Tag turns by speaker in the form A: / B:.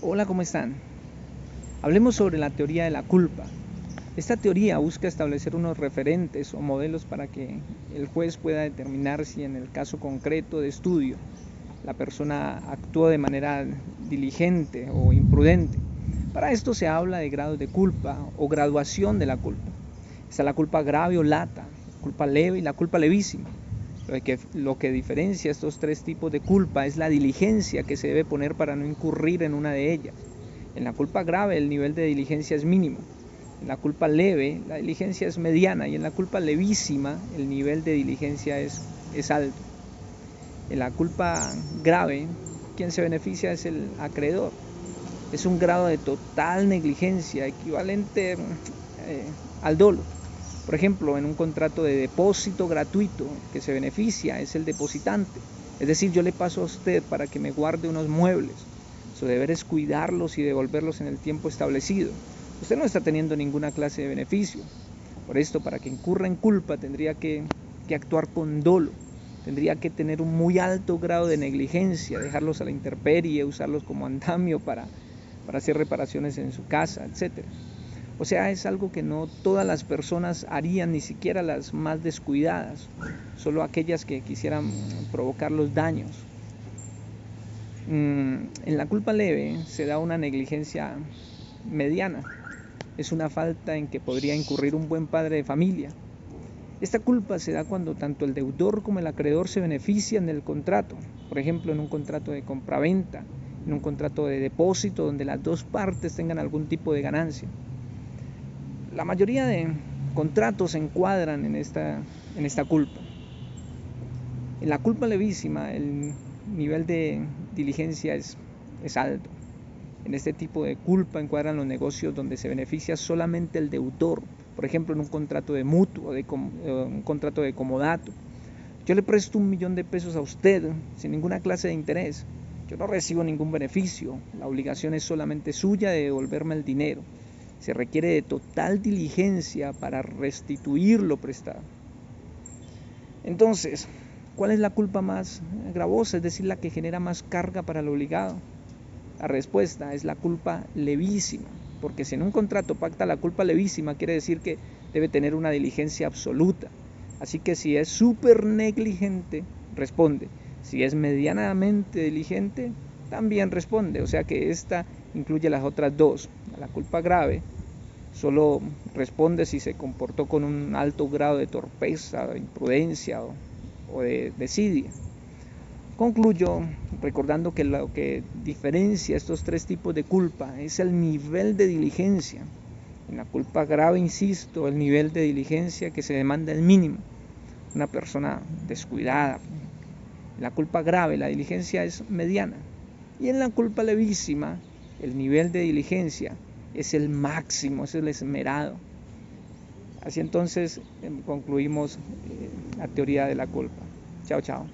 A: Hola, ¿cómo están? Hablemos sobre la teoría de la culpa. Esta teoría busca establecer unos referentes o modelos para que el juez pueda determinar si en el caso concreto de estudio la persona actuó de manera diligente o imprudente. Para esto se habla de grados de culpa o graduación de la culpa. Está la culpa grave o lata, culpa leve y la culpa levísima. Lo que diferencia estos tres tipos de culpa es la diligencia que se debe poner para no incurrir en una de ellas. En la culpa grave el nivel de diligencia es mínimo. En la culpa leve la diligencia es mediana y en la culpa levísima el nivel de diligencia es alto. En la culpa grave quien se beneficia es el acreedor. Es un grado de total negligencia equivalente al dolo. Por ejemplo, en un contrato de depósito gratuito, que se beneficia es el depositante. Es decir, yo le paso a usted para que me guarde unos muebles. Su deber es cuidarlos y devolverlos en el tiempo establecido. Usted no está teniendo ninguna clase de beneficio. Por esto, para que incurra en culpa, tendría que actuar con dolo. Tendría que tener un muy alto grado de negligencia, dejarlos a la intemperie, usarlos como andamio para hacer reparaciones en su casa, etc. O sea, es algo que no todas las personas harían, ni siquiera las más descuidadas, solo aquellas que quisieran provocar los daños. En la culpa leve se da una negligencia mediana. Es una falta en que podría incurrir un buen padre de familia. Esta culpa se da cuando tanto el deudor como el acreedor se benefician del contrato. Por ejemplo, en un contrato de compraventa, en un contrato de depósito donde las dos partes tengan algún tipo de ganancia. La mayoría de contratos se encuadran en esta culpa. En la culpa levísima el nivel de diligencia es alto. En este tipo de culpa encuadran los negocios donde se beneficia solamente el deudor. Por ejemplo, en un contrato de mutuo, un contrato de comodato. Yo le presto 1.000.000 de pesos a usted sin ninguna clase de interés. Yo no recibo ningún beneficio. La obligación es solamente suya de devolverme el dinero. Se requiere de total diligencia para restituir lo prestado. Entonces, ¿cuál es la culpa más gravosa? Es decir, la que genera más carga para el obligado. La respuesta es la culpa levísima, porque si en un contrato pacta la culpa levísima, quiere decir que debe tener una diligencia absoluta. Así que si es súper negligente, responde. Si es medianamente diligente, también responde. O sea que esta incluye las otras dos. La culpa grave solo responde si se comportó con un alto grado de torpeza, de imprudencia o de desidia. Concluyo recordando que lo que diferencia estos tres tipos de culpa es el nivel de diligencia. En la culpa grave, insisto, el nivel de diligencia que se demanda es mínimo. Una persona descuidada. En la culpa grave, la diligencia es mediana. Y en la culpa levísima, el nivel de diligencia es el máximo, es el esmerado. Así entonces concluimos la teoría de la culpa. Chao, chao.